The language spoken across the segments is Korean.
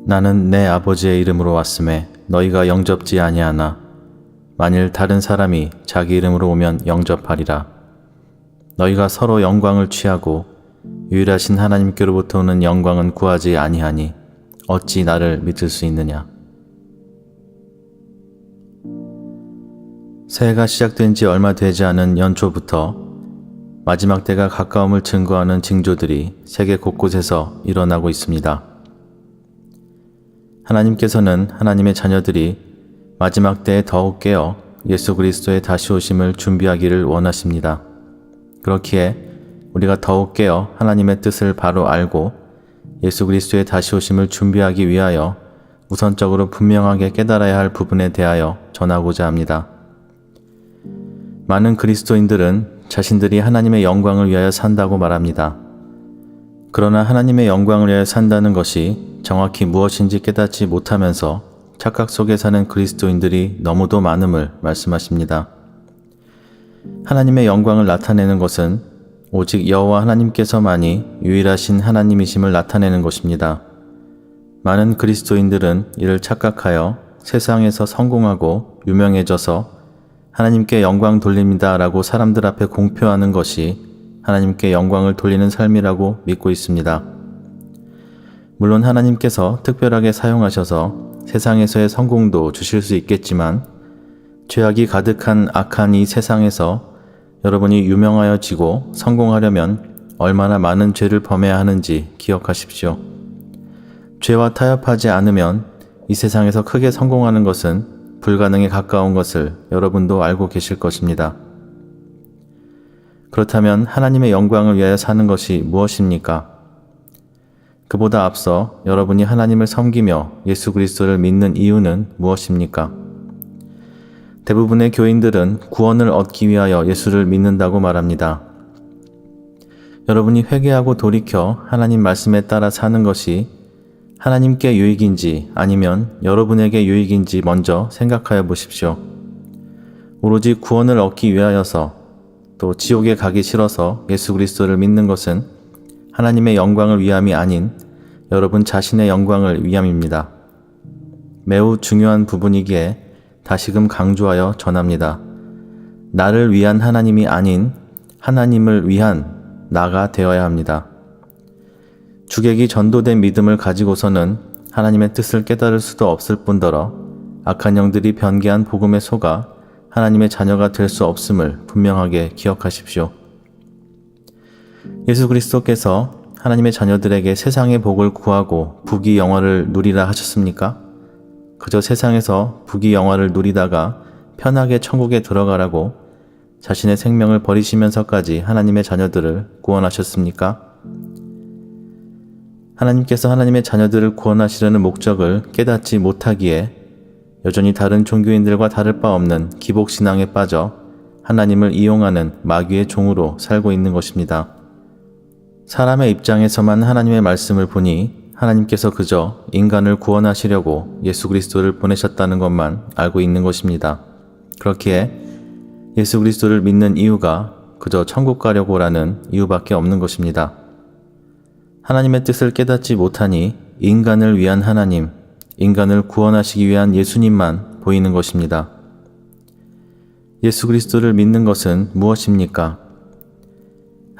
나는 내 아버지의 이름으로 왔음에 너희가 영접지 아니하나 만일 다른 사람이 자기 이름으로 오면 영접하리라. 너희가 서로 영광을 취하고 유일하신 하나님께로부터 오는 영광은 구하지 아니하니 어찌 나를 믿을 수 있느냐. 새해가 시작된 지 얼마 되지 않은 연초부터 마지막 때가 가까움을 증거하는 징조들이 세계 곳곳에서 일어나고 있습니다. 하나님께서는 하나님의 자녀들이 마지막 때에 더욱 깨어 예수 그리스도의 다시 오심을 준비하기를 원하십니다. 그렇기에 우리가 더욱 깨어 하나님의 뜻을 바로 알고 예수 그리스도의 다시 오심을 준비하기 위하여 우선적으로 분명하게 깨달아야 할 부분에 대하여 전하고자 합니다. 많은 그리스도인들은 자신들이 하나님의 영광을 위하여 산다고 말합니다. 그러나 하나님의 영광을 위하여 산다는 것이 정확히 무엇인지 깨닫지 못하면서 착각 속에 사는 그리스도인들이 너무도 많음을 말씀하십니다. 하나님의 영광을 나타내는 것은 오직 여호와 하나님께서만이 유일하신 하나님이심을 나타내는 것입니다. 많은 그리스도인들은 이를 착각하여 세상에서 성공하고 유명해져서 하나님께 영광 돌립니다 라고 사람들 앞에 공표하는 것이 하나님께 영광을 돌리는 삶이라고 믿고 있습니다. 물론 하나님께서 특별하게 사용하셔서 세상에서의 성공도 주실 수 있겠지만 죄악이 가득한 악한 이 세상에서 여러분이 유명하여지고 성공하려면 얼마나 많은 죄를 범해야 하는지 기억하십시오. 죄와 타협하지 않으면 이 세상에서 크게 성공하는 것은 불가능에 가까운 것을 여러분도 알고 계실 것입니다. 그렇다면 하나님의 영광을 위하여 사는 것이 무엇입니까? 그보다 앞서 여러분이 하나님을 섬기며 예수 그리스도를 믿는 이유는 무엇입니까? 대부분의 교인들은 구원을 얻기 위하여 예수를 믿는다고 말합니다. 여러분이 회개하고 돌이켜 하나님 말씀에 따라 사는 것이 하나님께 유익인지 아니면 여러분에게 유익인지 먼저 생각하여 보십시오. 오로지 구원을 얻기 위하여서 또 지옥에 가기 싫어서 예수 그리스도를 믿는 것은 하나님의 영광을 위함이 아닌 여러분 자신의 영광을 위함입니다. 매우 중요한 부분이기에 다시금 강조하여 전합니다. 나를 위한 하나님이 아닌 하나님을 위한 나가 되어야 합니다. 주객이 전도된 믿음을 가지고서는 하나님의 뜻을 깨달을 수도 없을 뿐더러 악한 영들이 변개한 복음에 속아 하나님의 자녀가 될 수 없음을 분명하게 기억하십시오. 예수 그리스도께서 하나님의 자녀들에게 세상의 복을 구하고 부귀 영화를 누리라 하셨습니까? 그저 세상에서 부귀 영화를 누리다가 편하게 천국에 들어가라고 자신의 생명을 버리시면서까지 하나님의 자녀들을 구원하셨습니까? 하나님께서 하나님의 자녀들을 구원하시려는 목적을 깨닫지 못하기에 여전히 다른 종교인들과 다를 바 없는 기복신앙에 빠져 하나님을 이용하는 마귀의 종으로 살고 있는 것입니다. 사람의 입장에서만 하나님의 말씀을 보니 하나님께서 그저 인간을 구원하시려고 예수 그리스도를 보내셨다는 것만 알고 있는 것입니다. 그렇기에 예수 그리스도를 믿는 이유가 그저 천국 가려고라는 이유밖에 없는 것입니다. 하나님의 뜻을 깨닫지 못하니 인간을 위한 하나님, 인간을 구원하시기 위한 예수님만 보이는 것입니다. 예수 그리스도를 믿는 것은 무엇입니까?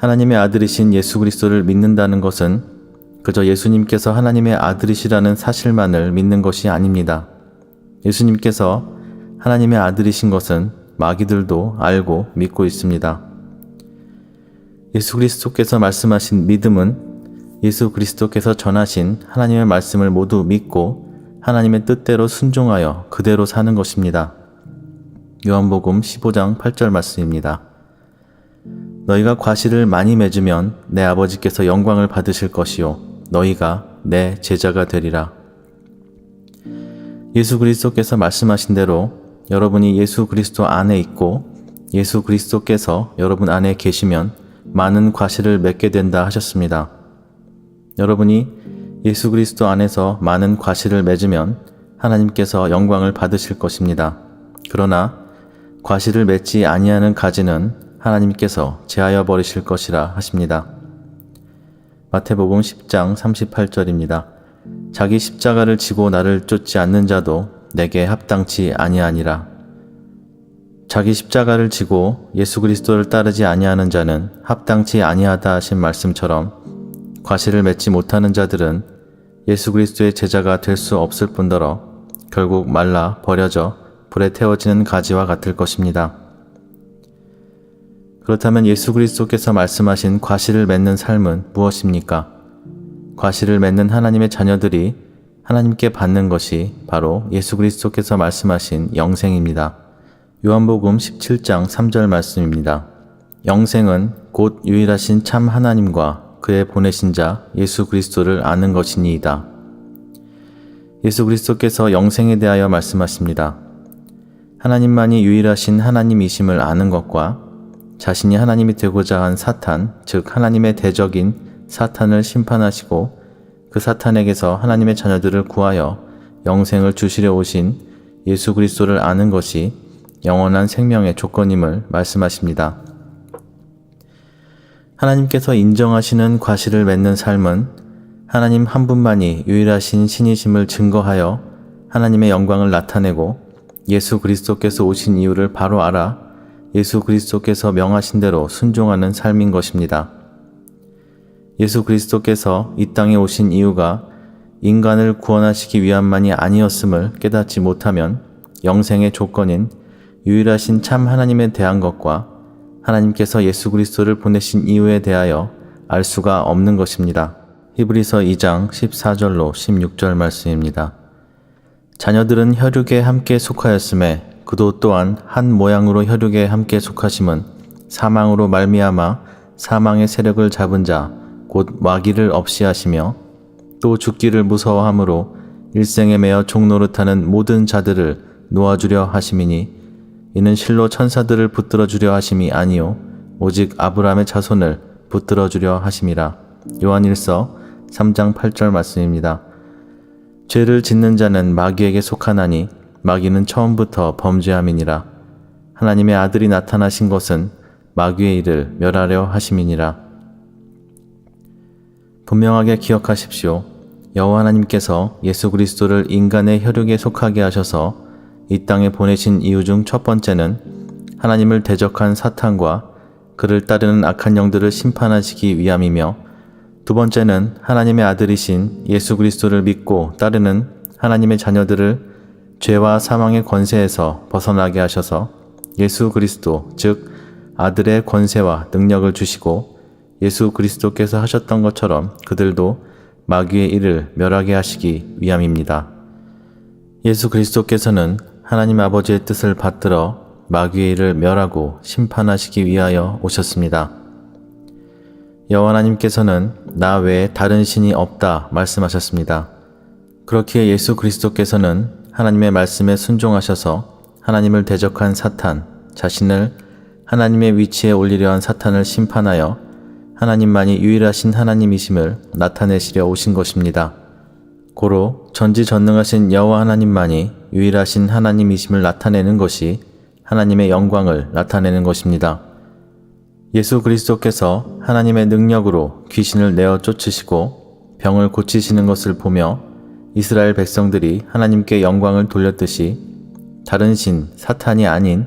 하나님의 아들이신 예수 그리스도를 믿는다는 것은 그저 예수님께서 하나님의 아들이시라는 사실만을 믿는 것이 아닙니다. 예수님께서 하나님의 아들이신 것은 마귀들도 알고 믿고 있습니다. 예수 그리스도께서 말씀하신 믿음은 예수 그리스도께서 전하신 하나님의 말씀을 모두 믿고 하나님의 뜻대로 순종하여 그대로 사는 것입니다. 요한복음 15장 8절 말씀입니다. 너희가 과실을 많이 맺으면 내 아버지께서 영광을 받으실 것이요 너희가 내 제자가 되리라. 예수 그리스도께서 말씀하신 대로 여러분이 예수 그리스도 안에 있고 예수 그리스도께서 여러분 안에 계시면 많은 과실을 맺게 된다 하셨습니다. 여러분이 예수 그리스도 안에서 많은 과실을 맺으면 하나님께서 영광을 받으실 것입니다. 그러나 과실을 맺지 아니하는 가지는 하나님께서 제하여 버리실 것이라 하십니다. 마태복음 10장 38절입니다. 자기 십자가를 지고 나를 쫓지 않는 자도 내게 합당치 아니하니라. 자기 십자가를 지고 예수 그리스도를 따르지 아니하는 자는 합당치 아니하다 하신 말씀처럼 과실을 맺지 못하는 자들은 예수 그리스도의 제자가 될 수 없을 뿐더러 결국 말라 버려져 불에 태워지는 가지와 같을 것입니다. 그렇다면 예수 그리스도께서 말씀하신 과실을 맺는 삶은 무엇입니까? 과실을 맺는 하나님의 자녀들이 하나님께 받는 것이 바로 예수 그리스도께서 말씀하신 영생입니다. 요한복음 17장 3절 말씀입니다. 영생은 곧 유일하신 참 하나님과 그의 보내신 자 예수 그리스도를 아는 것이니이다. 예수 그리스도께서 영생에 대하여 말씀하십니다. 하나님만이 유일하신 하나님이심을 아는 것과 자신이 하나님이 되고자 한 사탄, 즉 하나님의 대적인 사탄을 심판하시고 그 사탄에게서 하나님의 자녀들을 구하여 영생을 주시려 오신 예수 그리스도를 아는 것이 영원한 생명의 조건임을 말씀하십니다. 하나님께서 인정하시는 과실을 맺는 삶은 하나님 한 분만이 유일하신 신이심을 증거하여 하나님의 영광을 나타내고 예수 그리스도께서 오신 이유를 바로 알아 예수 그리스도께서 명하신 대로 순종하는 삶인 것입니다. 예수 그리스도께서 이 땅에 오신 이유가 인간을 구원하시기 위함만이 아니었음을 깨닫지 못하면 영생의 조건인 유일하신 참 하나님에 대한 것과 하나님께서 예수 그리스도를 보내신 이유에 대하여 알 수가 없는 것입니다. 히브리서 2장 14절로 16절 말씀입니다. 자녀들은 혈육에 함께 속하였음에 그도 또한 한 모양으로 혈육에 함께 속하심은 사망으로 말미암아 사망의 세력을 잡은 자 곧 마귀를 없이 하시며 또 죽기를 무서워함으로 일생에 매여 종노릇하는 모든 자들을 놓아주려 하심이니 이는 실로 천사들을 붙들어 주려 하심이 아니요 오직 아브라함의 자손을 붙들어 주려 하심이라. 요한일서 3장 8절 말씀입니다. 죄를 짓는 자는 마귀에게 속하나니 마귀는 처음부터 범죄함이니라. 하나님의 아들이 나타나신 것은 마귀의 일을 멸하려 하심이니라. 분명하게 기억하십시오. 여호와 하나님께서 예수 그리스도를 인간의 혈육에 속하게 하셔서 이 땅에 보내신 이유 중 첫 번째는 하나님을 대적한 사탄과 그를 따르는 악한 영들을 심판하시기 위함이며 두 번째는 하나님의 아들이신 예수 그리스도를 믿고 따르는 하나님의 자녀들을 죄와 사망의 권세에서 벗어나게 하셔서 예수 그리스도 즉 아들의 권세와 능력을 주시고 예수 그리스도께서 하셨던 것처럼 그들도 마귀의 일을 멸하게 하시기 위함입니다. 예수 그리스도께서는 하나님 아버지의 뜻을 받들어 마귀의 일을 멸하고 심판하시기 위하여 오셨습니다. 여호와 하나님께서는 나 외에 다른 신이 없다 말씀하셨습니다. 그렇기에 예수 그리스도께서는 하나님의 말씀에 순종하셔서 하나님을 대적한 사탄, 자신을 하나님의 위치에 올리려 한 사탄을 심판하여 하나님만이 유일하신 하나님이심을 나타내시려 오신 것입니다. 고로 전지전능하신 여호와 하나님만이 유일하신 하나님이심을 나타내는 것이 하나님의 영광을 나타내는 것입니다. 예수 그리스도께서 하나님의 능력으로 귀신을 내어 쫓으시고 병을 고치시는 것을 보며 이스라엘 백성들이 하나님께 영광을 돌렸듯이 다른 신, 사탄이 아닌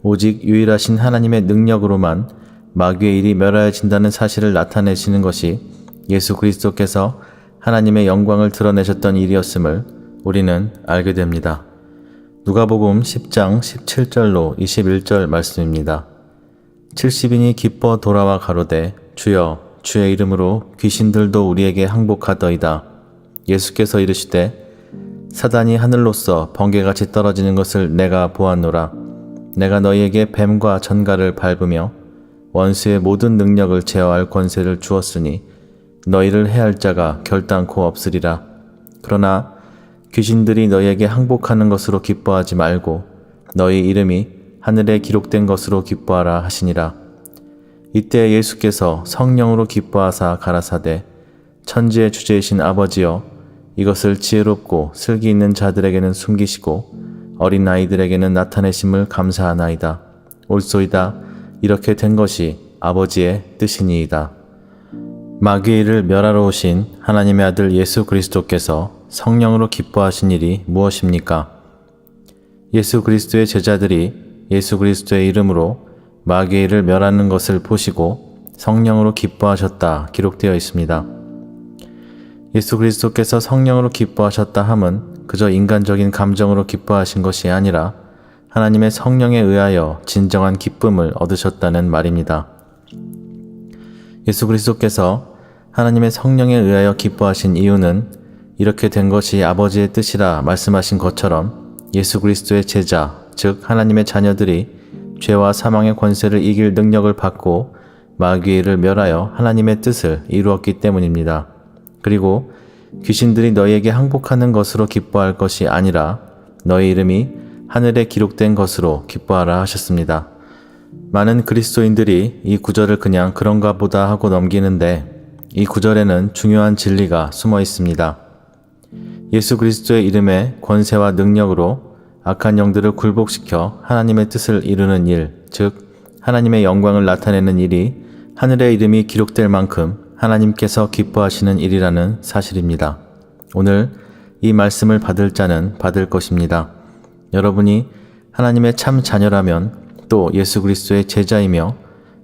오직 유일하신 하나님의 능력으로만 마귀의 일이 멸하여진다는 사실을 나타내시는 것이 예수 그리스도께서 하나님의 영광을 드러내셨던 일이었음을 우리는 알게 됩니다. 누가복음 10장 17절로 21절 말씀입니다. 70인이 기뻐 돌아와 가로되 주여 주의 이름으로 귀신들도 우리에게 항복하더이다. 예수께서 이르시되 사단이 하늘로서 번개같이 떨어지는 것을 내가 보았노라. 내가 너희에게 뱀과 전갈을 밟으며 원수의 모든 능력을 제어할 권세를 주었으니 너희를 해할 자가 결단코 없으리라. 그러나 귀신들이 너희에게 항복하는 것으로 기뻐하지 말고 너희 이름이 하늘에 기록된 것으로 기뻐하라 하시니라. 이때 예수께서 성령으로 기뻐하사 가라사대 천지의 주제이신 아버지여 이것을 지혜롭고 슬기 있는 자들에게는 숨기시고 어린 아이들에게는 나타내심을 감사하나이다. 옳소이다. 이렇게 된 것이 아버지의 뜻이니이다. 마귀의 일을 멸하러 오신 하나님의 아들 예수 그리스도께서 성령으로 기뻐하신 일이 무엇입니까? 예수 그리스도의 제자들이 예수 그리스도의 이름으로 마귀의 일을 멸하는 것을 보시고 성령으로 기뻐하셨다 기록되어 있습니다. 예수 그리스도께서 성령으로 기뻐하셨다 함은 그저 인간적인 감정으로 기뻐하신 것이 아니라 하나님의 성령에 의하여 진정한 기쁨을 얻으셨다는 말입니다. 예수 그리스도께서 하나님의 성령에 의하여 기뻐하신 이유는 이렇게 된 것이 아버지의 뜻이라 말씀하신 것처럼 예수 그리스도의 제자, 즉 하나님의 자녀들이 죄와 사망의 권세를 이길 능력을 받고 마귀의 일을 멸하여 하나님의 뜻을 이루었기 때문입니다. 그리고 귀신들이 너희에게 항복하는 것으로 기뻐할 것이 아니라 너희 이름이 하늘에 기록된 것으로 기뻐하라 하셨습니다. 많은 그리스도인들이 이 구절을 그냥 그런가 보다 하고 넘기는데 이 구절에는 중요한 진리가 숨어 있습니다. 예수 그리스도의 이름의 권세와 능력으로 악한 영들을 굴복시켜 하나님의 뜻을 이루는 일, 즉 하나님의 영광을 나타내는 일이 하늘의 이름이 기록될 만큼 하나님께서 기뻐하시는 일이라는 사실입니다. 오늘 이 말씀을 받을 자는 받을 것입니다. 여러분이 하나님의 참 자녀라면 또 예수 그리스도의 제자이며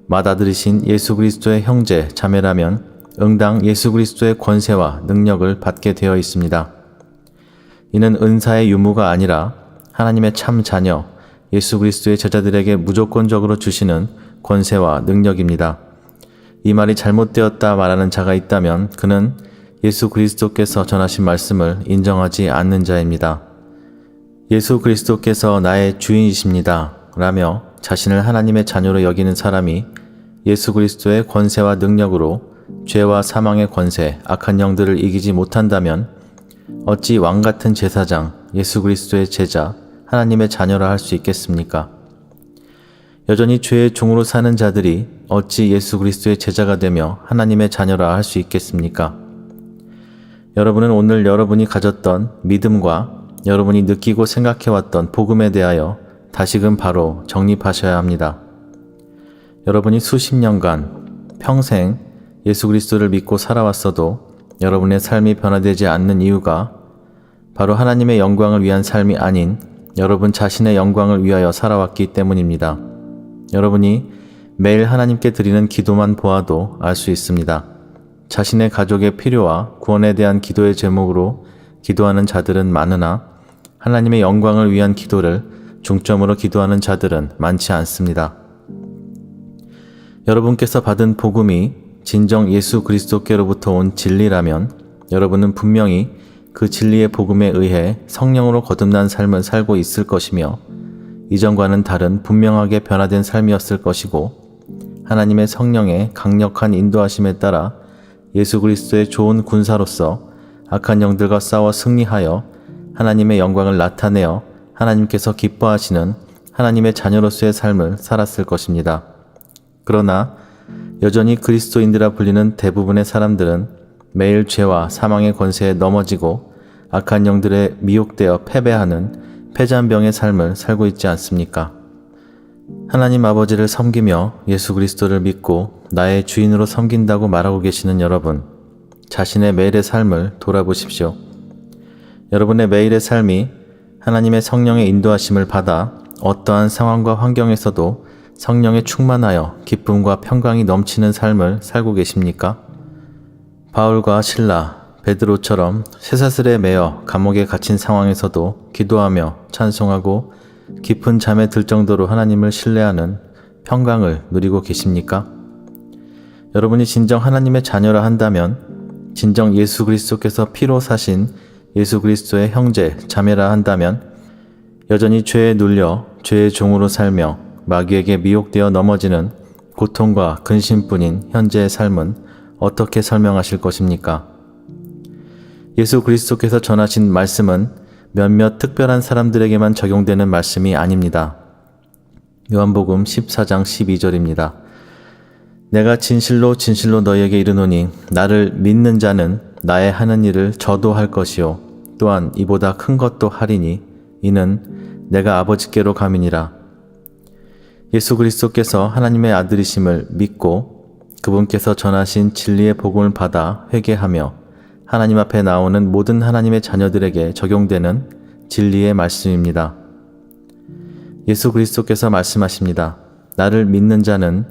맏아들이신 예수 그리스도의 형제, 자매라면 응당 예수 그리스도의 권세와 능력을 받게 되어 있습니다. 이는 은사의 유무가 아니라 하나님의 참 자녀, 예수 그리스도의 제자들에게 무조건적으로 주시는 권세와 능력입니다. 이 말이 잘못되었다 말하는 자가 있다면 그는 예수 그리스도께서 전하신 말씀을 인정하지 않는 자입니다. 예수 그리스도께서 나의 주인이십니다. 라며 자신을 하나님의 자녀로 여기는 사람이 예수 그리스도의 권세와 능력으로 죄와 사망의 권세, 악한 영들을 이기지 못한다면 어찌 왕같은 제사장, 예수 그리스도의 제자, 하나님의 자녀라 할 수 있겠습니까? 여전히 죄의 종으로 사는 자들이 어찌 예수 그리스도의 제자가 되며 하나님의 자녀라 할 수 있겠습니까? 여러분은 오늘 여러분이 가졌던 믿음과 여러분이 느끼고 생각해왔던 복음에 대하여 다시금 바로 정립하셔야 합니다. 여러분이 수십 년간 평생 예수 그리스도를 믿고 살아왔어도 여러분의 삶이 변화되지 않는 이유가 바로 하나님의 영광을 위한 삶이 아닌 여러분 자신의 영광을 위하여 살아왔기 때문입니다. 여러분이 매일 하나님께 드리는 기도만 보아도 알 수 있습니다. 자신의 가족의 필요와 구원에 대한 기도의 제목으로 기도하는 자들은 많으나 하나님의 영광을 위한 기도를 중점으로 기도하는 자들은 많지 않습니다. 여러분께서 받은 복음이 진정 예수 그리스도께로부터 온 진리라면 여러분은 분명히 그 진리의 복음에 의해 성령으로 거듭난 삶을 살고 있을 것이며 이전과는 다른 분명하게 변화된 삶이었을 것이고 하나님의 성령의 강력한 인도하심에 따라 예수 그리스도의 좋은 군사로서 악한 영들과 싸워 승리하여 하나님의 영광을 나타내어 하나님께서 기뻐하시는 하나님의 자녀로서의 삶을 살았을 것입니다. 그러나 여전히 그리스도인이라 불리는 대부분의 사람들은 매일 죄와 사망의 권세에 넘어지고 악한 영들에 미혹되어 패배하는 패잔병의 삶을 살고 있지 않습니까? 하나님 아버지를 섬기며 예수 그리스도를 믿고 나의 주인으로 섬긴다고 말하고 계시는 여러분, 자신의 매일의 삶을 돌아보십시오. 여러분의 매일의 삶이 하나님의 성령의 인도하심을 받아 어떠한 상황과 환경에서도 성령에 충만하여 기쁨과 평강이 넘치는 삶을 살고 계십니까? 바울과 실라, 베드로처럼 쇠사슬에 매여 감옥에 갇힌 상황에서도 기도하며 찬송하고 깊은 잠에 들 정도로 하나님을 신뢰하는 평강을 누리고 계십니까? 여러분이 진정 하나님의 자녀라 한다면, 진정 예수 그리스도께서 피로 사신 예수 그리스도의 형제, 자매라 한다면 여전히 죄에 눌려 죄의 종으로 살며 마귀에게 미혹되어 넘어지는 고통과 근심뿐인 현재의 삶은 어떻게 설명하실 것입니까? 예수 그리스도께서 전하신 말씀은 몇몇 특별한 사람들에게만 적용되는 말씀이 아닙니다. 요한복음 14장 12절입니다. 내가 진실로 진실로 너희에게 이르노니 나를 믿는 자는 나의 하는 일을 저도 할 것이요 또한 이보다 큰 것도 하리니 이는 내가 아버지께로 감이니라. 예수 그리스도께서 하나님의 아들이심을 믿고 그분께서 전하신 진리의 복음을 받아 회개하며 하나님 앞에 나오는 모든 하나님의 자녀들에게 적용되는 진리의 말씀입니다. 예수 그리스도께서 말씀하십니다. 나를 믿는 자는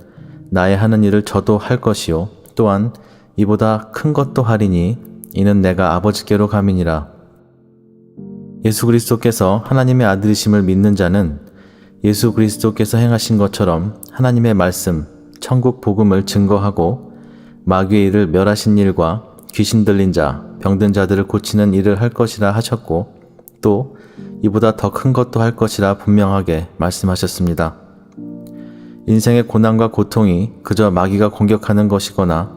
나의 하는 일을 저도 할 것이요 또한 이보다 큰 것도 하리니 이는 내가 아버지께로 감이니라. 예수 그리스도께서 하나님의 아들이심을 믿는 자는 예수 그리스도께서 행하신 것처럼 하나님의 말씀, 천국 복음을 증거하고 마귀의 일을 멸하신 일과 귀신 들린 자, 병든 자들을 고치는 일을 할 것이라 하셨고 또 이보다 더 큰 것도 할 것이라 분명하게 말씀하셨습니다. 인생의 고난과 고통이 그저 마귀가 공격하는 것이거나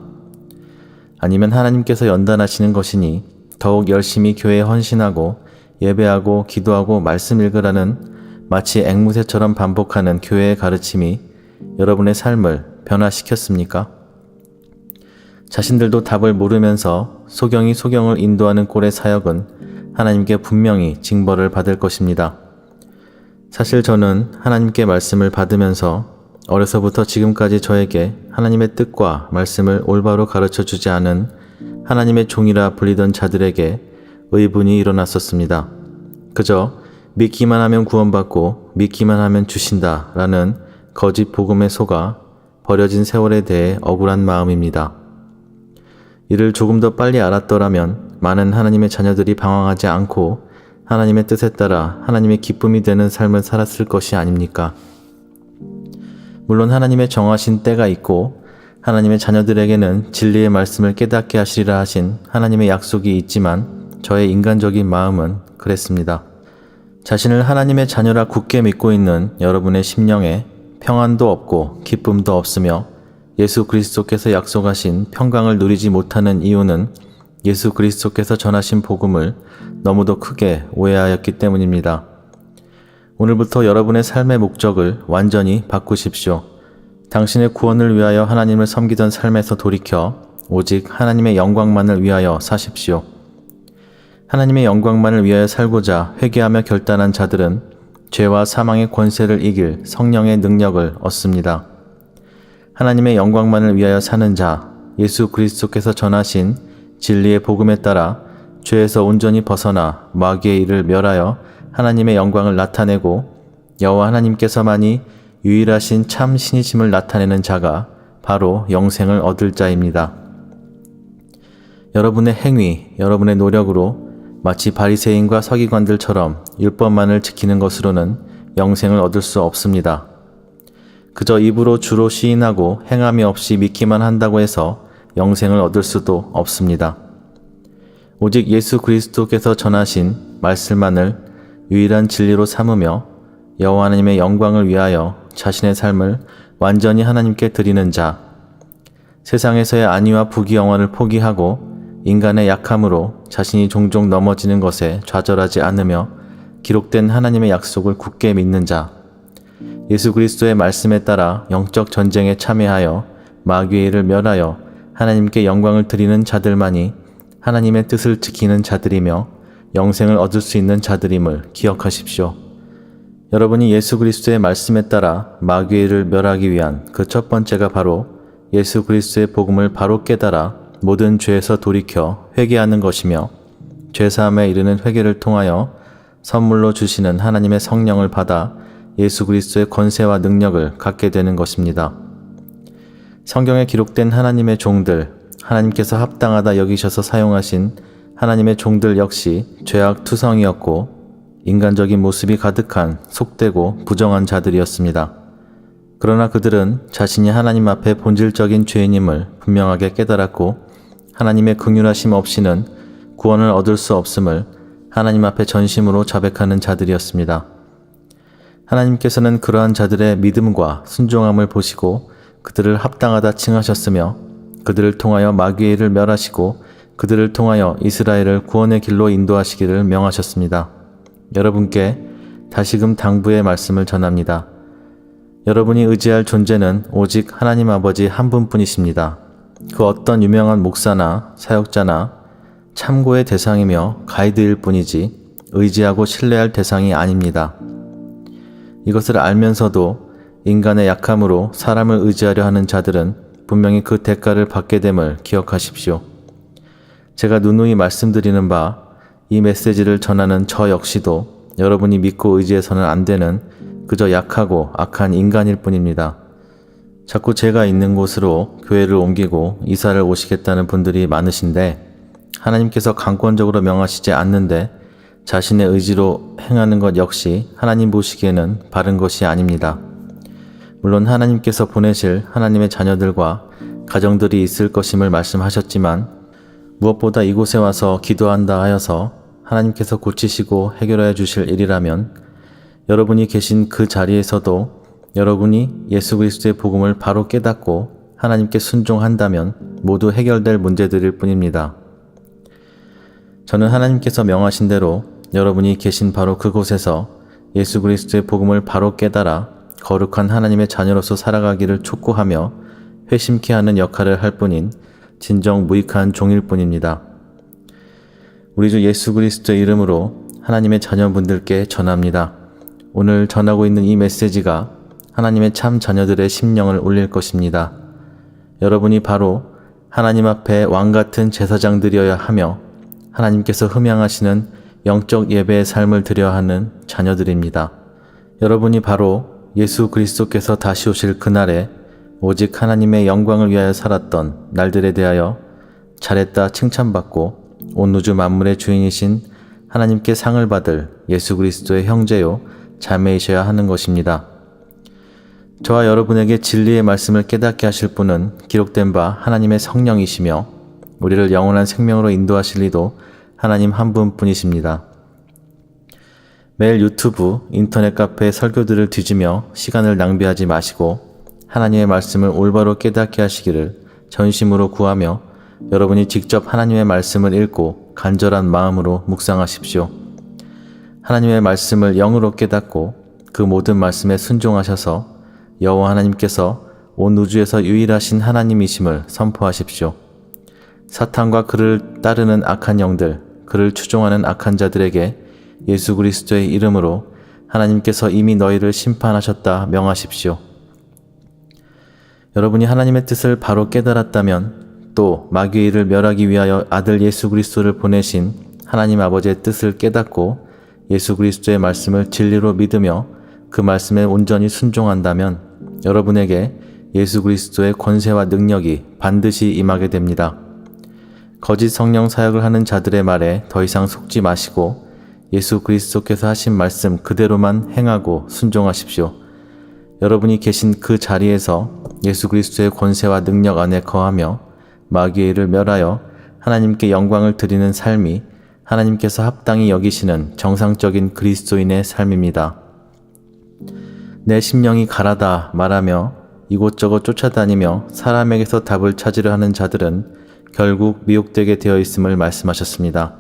아니면 하나님께서 연단하시는 것이니 더욱 열심히 교회에 헌신하고 예배하고 기도하고 말씀 읽으라는 마치 앵무새처럼 반복하는 교회의 가르침이 여러분의 삶을 변화시켰습니까? 자신들도 답을 모르면서 소경이 소경을 인도하는 꼴의 사역은 하나님께 분명히 징벌을 받을 것입니다. 사실 저는 하나님께 말씀을 받으면서 어려서부터 지금까지 저에게 하나님의 뜻과 말씀을 올바로 가르쳐주지 않은 하나님의 종이라 불리던 자들에게 의분이 일어났었습니다. 그저 믿기만 하면 구원받고 믿기만 하면 주신다 라는 거짓 복음에 속아 버려진 세월에 대해 억울한 마음입니다. 이를 조금 더 빨리 알았더라면 많은 하나님의 자녀들이 방황하지 않고 하나님의 뜻에 따라 하나님의 기쁨이 되는 삶을 살았을 것이 아닙니까? 물론 하나님의 정하신 때가 있고 하나님의 자녀들에게는 진리의 말씀을 깨닫게 하시리라 하신 하나님의 약속이 있지만 저의 인간적인 마음은 그랬습니다. 자신을 하나님의 자녀라 굳게 믿고 있는 여러분의 심령에 평안도 없고 기쁨도 없으며 예수 그리스도께서 약속하신 평강을 누리지 못하는 이유는 예수 그리스도께서 전하신 복음을 너무도 크게 오해하였기 때문입니다. 오늘부터 여러분의 삶의 목적을 완전히 바꾸십시오. 당신의 구원을 위하여 하나님을 섬기던 삶에서 돌이켜 오직 하나님의 영광만을 위하여 사십시오. 하나님의 영광만을 위하여 살고자 회개하며 결단한 자들은 죄와 사망의 권세를 이길 성령의 능력을 얻습니다. 하나님의 영광만을 위하여 사는 자, 예수 그리스도께서 전하신 진리의 복음에 따라 죄에서 온전히 벗어나 마귀의 일을 멸하여 하나님의 영광을 나타내고 여호와 하나님께서만이 유일하신 참 신이심을 나타내는 자가 바로 영생을 얻을 자입니다. 여러분의 행위, 여러분의 노력으로 마치 바리새인과 서기관들처럼 율법만을 지키는 것으로는 영생을 얻을 수 없습니다. 그저 입으로 주로 시인하고 행함이 없이 믿기만 한다고 해서 영생을 얻을 수도 없습니다. 오직 예수 그리스도께서 전하신 말씀만을 유일한 진리로 삼으며 여호와 하나님의 영광을 위하여 자신의 삶을 완전히 하나님께 드리는 자, 세상에서의 안위와 부귀영화를 포기하고 인간의 약함으로 자신이 종종 넘어지는 것에 좌절하지 않으며 기록된 하나님의 약속을 굳게 믿는 자, 예수 그리스도의 말씀에 따라 영적 전쟁에 참여하여 마귀의 일을 멸하여 하나님께 영광을 드리는 자들만이 하나님의 뜻을 지키는 자들이며 영생을 얻을 수 있는 자들임을 기억하십시오. 여러분이 예수 그리스도의 말씀에 따라 마귀의 일을 멸하기 위한 그 첫 번째가 바로 예수 그리스도의 복음을 바로 깨달아 모든 죄에서 돌이켜 회개하는 것이며 죄사함에 이르는 회개를 통하여 선물로 주시는 하나님의 성령을 받아 예수 그리스도의 권세와 능력을 갖게 되는 것입니다. 성경에 기록된 하나님의 종들, 하나님께서 합당하다 여기셔서 사용하신 하나님의 종들 역시 죄악투성이었고 인간적인 모습이 가득한 속되고 부정한 자들이었습니다. 그러나 그들은 자신이 하나님 앞에 본질적인 죄인임을 분명하게 깨달았고 하나님의 긍휼하심 없이는 구원을 얻을 수 없음을 하나님 앞에 전심으로 자백하는 자들이었습니다. 하나님께서는 그러한 자들의 믿음과 순종함을 보시고 그들을 합당하다 칭하셨으며 그들을 통하여 마귀의 일을 멸하시고 그들을 통하여 이스라엘을 구원의 길로 인도하시기를 명하셨습니다. 여러분께 다시금 당부의 말씀을 전합니다. 여러분이 의지할 존재는 오직 하나님 아버지 한 분뿐이십니다. 그 어떤 유명한 목사나 사역자나 참고의 대상이며 가이드일 뿐이지 의지하고 신뢰할 대상이 아닙니다. 이것을 알면서도 인간의 약함으로 사람을 의지하려 하는 자들은 분명히 그 대가를 받게 됨을 기억하십시오. 제가 누누이 말씀드리는 바 이 메시지를 전하는 저 역시도 여러분이 믿고 의지해서는 안 되는 그저 약하고 악한 인간일 뿐입니다. 자꾸 제가 있는 곳으로 교회를 옮기고 이사를 오시겠다는 분들이 많으신데 하나님께서 강권적으로 명하시지 않는데 자신의 의지로 행하는 것 역시 하나님 보시기에는 바른 것이 아닙니다. 물론 하나님께서 보내실 하나님의 자녀들과 가정들이 있을 것임을 말씀하셨지만 무엇보다 이곳에 와서 기도한다 하여서 하나님께서 고치시고 해결해 주실 일이라면 여러분이 계신 그 자리에서도 여러분이 예수 그리스도의 복음을 바로 깨닫고 하나님께 순종한다면 모두 해결될 문제들일 뿐입니다. 저는 하나님께서 명하신 대로 여러분이 계신 바로 그곳에서 예수 그리스도의 복음을 바로 깨달아 거룩한 하나님의 자녀로서 살아가기를 촉구하며 회심케 하는 역할을 할 뿐인 진정 무익한 종일 뿐입니다. 우리 주 예수 그리스도의 이름으로 하나님의 자녀분들께 전합니다. 오늘 전하고 있는 이 메시지가 하나님의 참 자녀들의 심령을 울릴 것입니다. 여러분이 바로 하나님 앞에 왕같은 제사장들이어야 하며 하나님께서 흠양하시는 영적 예배의 삶을 드려야 하는 자녀들입니다. 여러분이 바로 예수 그리스도께서 다시 오실 그날에 오직 하나님의 영광을 위하여 살았던 날들에 대하여 잘했다 칭찬받고 온 우주 만물의 주인이신 하나님께 상을 받을 예수 그리스도의 형제요 자매이셔야 하는 것입니다. 저와 여러분에게 진리의 말씀을 깨닫게 하실 분은 기록된 바 하나님의 성령이시며 우리를 영원한 생명으로 인도하실 이도 하나님 한 분뿐이십니다. 매일 유튜브, 인터넷 카페 설교들을 뒤지며 시간을 낭비하지 마시고 하나님의 말씀을 올바로 깨닫게 하시기를 전심으로 구하며 여러분이 직접 하나님의 말씀을 읽고 간절한 마음으로 묵상하십시오. 하나님의 말씀을 영으로 깨닫고 그 모든 말씀에 순종하셔서 여호와 하나님께서 온 우주에서 유일하신 하나님이심을 선포하십시오. 사탄과 그를 따르는 악한 영들, 그를 추종하는 악한 자들에게 예수 그리스도의 이름으로 하나님께서 이미 너희를 심판하셨다 명하십시오. 여러분이 하나님의 뜻을 바로 깨달았다면 또 마귀의 일을 멸하기 위하여 아들 예수 그리스도를 보내신 하나님 아버지의 뜻을 깨닫고 예수 그리스도의 말씀을 진리로 믿으며 그 말씀에 온전히 순종한다면 여러분에게 예수 그리스도의 권세와 능력이 반드시 임하게 됩니다. 거짓 성령 사역을 하는 자들의 말에 더 이상 속지 마시고 예수 그리스도께서 하신 말씀 그대로만 행하고 순종하십시오. 여러분이 계신 그 자리에서 예수 그리스도의 권세와 능력 안에 거하며 마귀의 일을 멸하여 하나님께 영광을 드리는 삶이 하나님께서 합당히 여기시는 정상적인 그리스도인의 삶입니다. 내 심령이 가라다 말하며 이곳저곳 쫓아다니며 사람에게서 답을 찾으려 하는 자들은 결국 미혹되게 되어 있음을 말씀하셨습니다.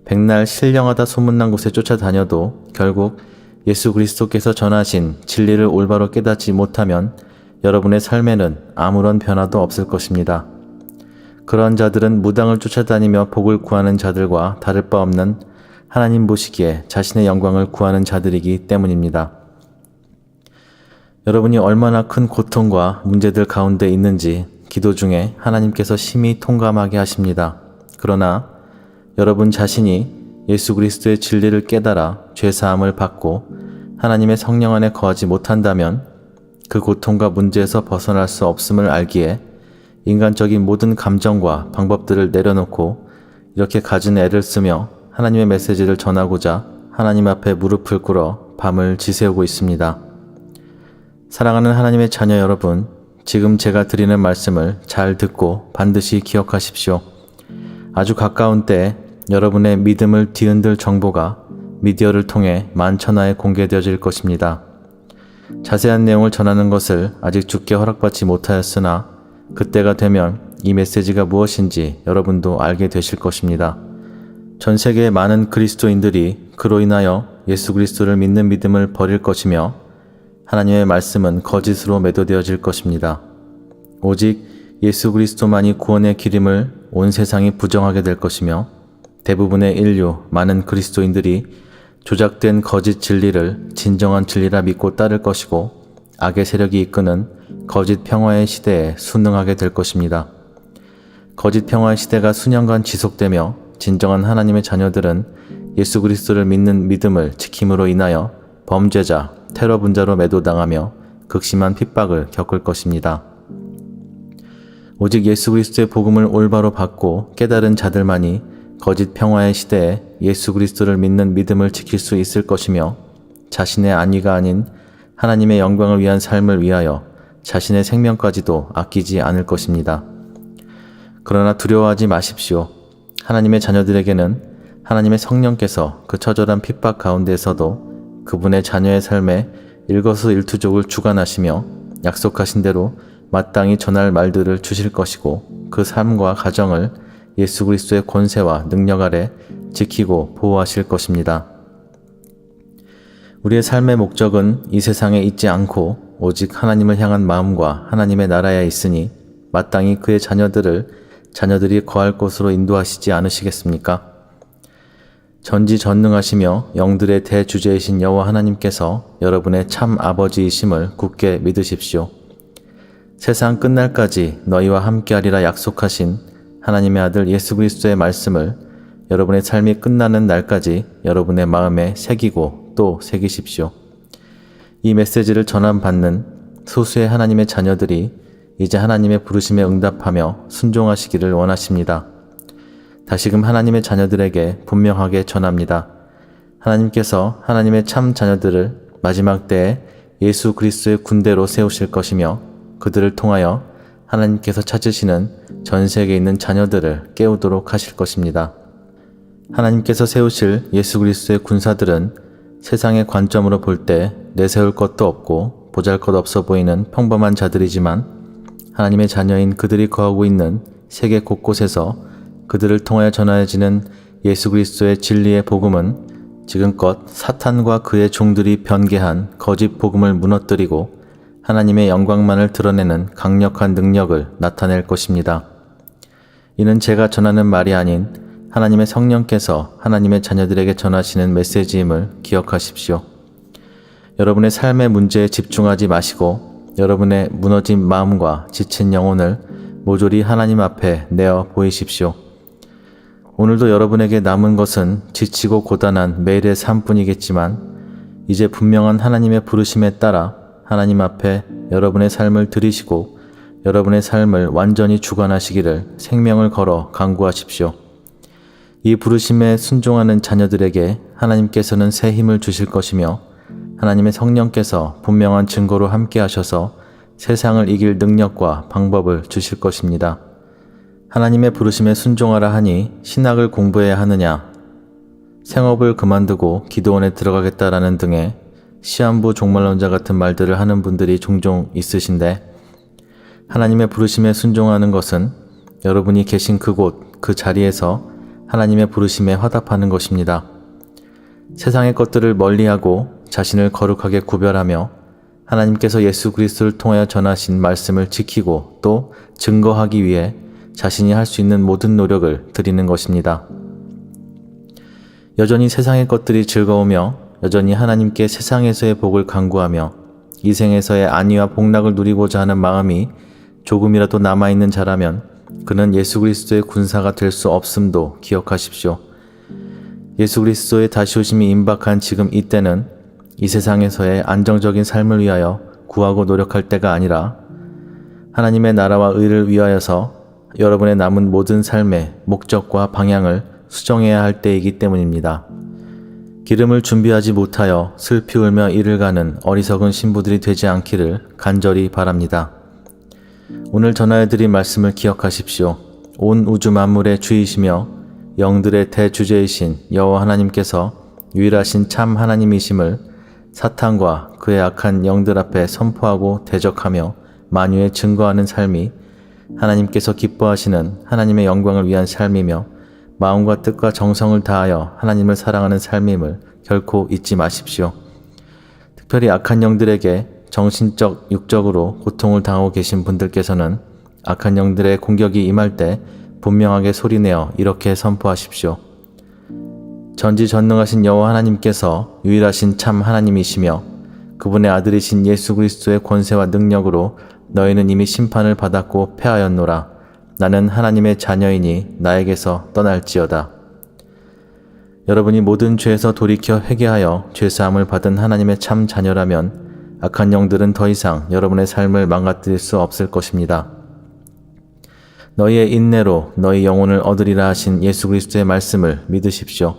백날 신령하다 소문난 곳에 쫓아다녀도 결국 예수 그리스도께서 전하신 진리를 올바로 깨닫지 못하면 여러분의 삶에는 아무런 변화도 없을 것입니다. 그런 자들은 무당을 쫓아다니며 복을 구하는 자들과 다를 바 없는 하나님 보시기에 자신의 영광을 구하는 자들이기 때문입니다. 여러분이 얼마나 큰 고통과 문제들 가운데 있는지 기도 중에 하나님께서 심히 통감하게 하십니다. 그러나 여러분 자신이 예수 그리스도의 진리를 깨달아 죄사함을 받고 하나님의 성령 안에 거하지 못한다면 그 고통과 문제에서 벗어날 수 없음을 알기에 인간적인 모든 감정과 방법들을 내려놓고 이렇게 갖은 애를 쓰며 하나님의 메시지를 전하고자 하나님 앞에 무릎을 꿇어 밤을 지새우고 있습니다. 사랑하는 하나님의 자녀 여러분, 지금 제가 드리는 말씀을 잘 듣고 반드시 기억하십시오. 아주 가까운 때에 여러분의 믿음을 뒤흔들 정보가 미디어를 통해 만천하에 공개되어질 것입니다. 자세한 내용을 전하는 것을 아직 주께 허락받지 못하였으나 그때가 되면 이 메시지가 무엇인지 여러분도 알게 되실 것입니다. 전 세계의 많은 그리스도인들이 그로 인하여 예수 그리스도를 믿는 믿음을 버릴 것이며 하나님의 말씀은 거짓으로 매도되어질 것입니다. 오직 예수 그리스도만이 구원의 길임을 온 세상이 부정하게 될 것이며 대부분의 인류, 많은 그리스도인들이 조작된 거짓 진리를 진정한 진리라 믿고 따를 것이고 악의 세력이 이끄는 거짓 평화의 시대에 순응하게 될 것입니다. 거짓 평화의 시대가 수년간 지속되며 진정한 하나님의 자녀들은 예수 그리스도를 믿는 믿음을 지킴으로 인하여 범죄자, 테러 분자로 매도당하며 극심한 핍박을 겪을 것입니다. 오직 예수 그리스도의 복음을 올바로 받고 깨달은 자들만이 거짓 평화의 시대에 예수 그리스도를 믿는 믿음을 지킬 수 있을 것이며 자신의 안위가 아닌 하나님의 영광을 위한 삶을 위하여 자신의 생명까지도 아끼지 않을 것입니다. 그러나 두려워하지 마십시오. 하나님의 자녀들에게는 하나님의 성령께서 그 처절한 핍박 가운데에서도 그분의 자녀의 삶에 일거수일투족을 주관하시며 약속하신 대로 마땅히 전할 말들을 주실 것이고 그 삶과 가정을 예수 그리스도의 권세와 능력 아래 지키고 보호하실 것입니다. 우리의 삶의 목적은 이 세상에 있지 않고 오직 하나님을 향한 마음과 하나님의 나라에 있으니 마땅히 그의 자녀들이 거할 곳으로 인도하시지 않으시겠습니까? 전지전능하시며 영들의 대주제이신 여호와 하나님께서 여러분의 참 아버지이심을 굳게 믿으십시오. 세상 끝날까지 너희와 함께하리라 약속하신 하나님의 아들 예수 그리스도의 말씀을 여러분의 삶이 끝나는 날까지 여러분의 마음에 새기고 또 새기십시오. 이 메시지를 전함받는 소수의 하나님의 자녀들이 이제 하나님의 부르심에 응답하며 순종하시기를 원하십니다. 다시금 하나님의 자녀들에게 분명하게 전합니다. 하나님께서 하나님의 참 자녀들을 마지막 때에 예수 그리스도의 군대로 세우실 것이며 그들을 통하여 하나님께서 찾으시는 전 세계에 있는 자녀들을 깨우도록 하실 것입니다. 하나님께서 세우실 예수 그리스도의 군사들은 세상의 관점으로 볼 때 내세울 것도 없고 보잘것없어 보이는 평범한 자들이지만 하나님의 자녀인 그들이 거하고 있는 세계 곳곳에서 그들을 통하여 전하여지는 예수 그리스도의 진리의 복음은 지금껏 사탄과 그의 종들이 변개한 거짓 복음을 무너뜨리고 하나님의 영광만을 드러내는 강력한 능력을 나타낼 것입니다. 이는 제가 전하는 말이 아닌 하나님의 성령께서 하나님의 자녀들에게 전하시는 메시지임을 기억하십시오. 여러분의 삶의 문제에 집중하지 마시고 여러분의 무너진 마음과 지친 영혼을 모조리 하나님 앞에 내어 보이십시오. 오늘도 여러분에게 남은 것은 지치고 고단한 매일의 삶뿐이겠지만 이제 분명한 하나님의 부르심에 따라 하나님 앞에 여러분의 삶을 드리시고 여러분의 삶을 완전히 주관하시기를 생명을 걸어 간구하십시오. 이 부르심에 순종하는 자녀들에게 하나님께서는 새 힘을 주실 것이며 하나님의 성령께서 분명한 증거로 함께 하셔서 세상을 이길 능력과 방법을 주실 것입니다. 하나님의 부르심에 순종하라 하니 신학을 공부해야 하느냐, 생업을 그만두고 기도원에 들어가겠다라는 등의 시한부 종말론자 같은 말들을 하는 분들이 종종 있으신데 하나님의 부르심에 순종하는 것은 여러분이 계신 그곳, 그 자리에서 하나님의 부르심에 화답하는 것입니다. 세상의 것들을 멀리하고 자신을 거룩하게 구별하며 하나님께서 예수 그리스도를 통하여 전하신 말씀을 지키고 또 증거하기 위해 자신이 할 수 있는 모든 노력을 드리는 것입니다. 여전히 세상의 것들이 즐거우며 여전히 하나님께 세상에서의 복을 간구하며 이 생에서의 안위와 복락을 누리고자 하는 마음이 조금이라도 남아있는 자라면 그는 예수 그리스도의 군사가 될 수 없음도 기억하십시오. 예수 그리스도의 다시 오심이 임박한 지금 이때는 이 세상에서의 안정적인 삶을 위하여 구하고 노력할 때가 아니라 하나님의 나라와 의를 위하여서 여러분의 남은 모든 삶의 목적과 방향을 수정해야 할 때이기 때문입니다. 기름을 준비하지 못하여 슬피 울며 이를 가는 어리석은 신부들이 되지 않기를 간절히 바랍니다. 오늘 전하여드린 말씀을 기억하십시오. 온 우주 만물의 주이시며 영들의 대주제이신 여호와 하나님께서 유일하신 참 하나님이심을 사탄과 그의 악한 영들 앞에 선포하고 대적하며 만유에 증거하는 삶이 하나님께서 기뻐하시는 하나님의 영광을 위한 삶이며 마음과 뜻과 정성을 다하여 하나님을 사랑하는 삶임을 결코 잊지 마십시오. 특별히 악한 영들에게 정신적, 육적으로 고통을 당하고 계신 분들께서는 악한 영들의 공격이 임할 때 분명하게 소리내어 이렇게 선포하십시오. 전지전능하신 여호와 하나님께서 유일하신 참 하나님이시며 그분의 아들이신 예수 그리스도의 권세와 능력으로 너희는 이미 심판을 받았고 패하였노라. 나는 하나님의 자녀이니 나에게서 떠날지어다. 여러분이 모든 죄에서 돌이켜 회개하여 죄사함을 받은 하나님의 참 자녀라면 악한 영들은 더 이상 여러분의 삶을 망가뜨릴 수 없을 것입니다. 너희의 인내로 너희 영혼을 얻으리라 하신 예수 그리스도의 말씀을 믿으십시오.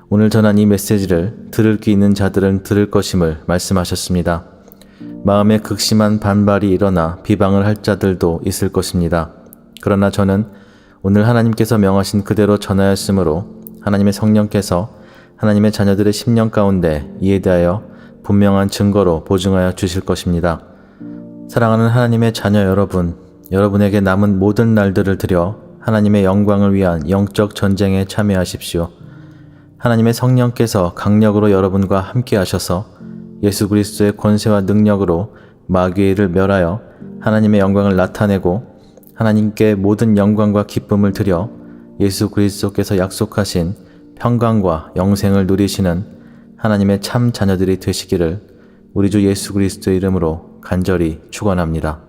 오늘 전한 이 메시지를 들을 귀 있는 자들은 들을 것임을 말씀하셨습니다. 마음에 극심한 반발이 일어나 비방을 할 자들도 있을 것입니다. 그러나 저는 오늘 하나님께서 명하신 그대로 전하였으므로 하나님의 성령께서 하나님의 자녀들의 심령 가운데 이에 대하여 분명한 증거로 보증하여 주실 것입니다. 사랑하는 하나님의 자녀 여러분, 여러분에게 남은 모든 날들을 들여 하나님의 영광을 위한 영적 전쟁에 참여하십시오. 하나님의 성령께서 강력으로 여러분과 함께 하셔서 예수 그리스도의 권세와 능력으로 마귀의 일을 멸하여 하나님의 영광을 나타내고 하나님께 모든 영광과 기쁨을 드려 예수 그리스도께서 약속하신 평강과 영생을 누리시는 하나님의 참 자녀들이 되시기를 우리 주 예수 그리스도의 이름으로 간절히 축원합니다.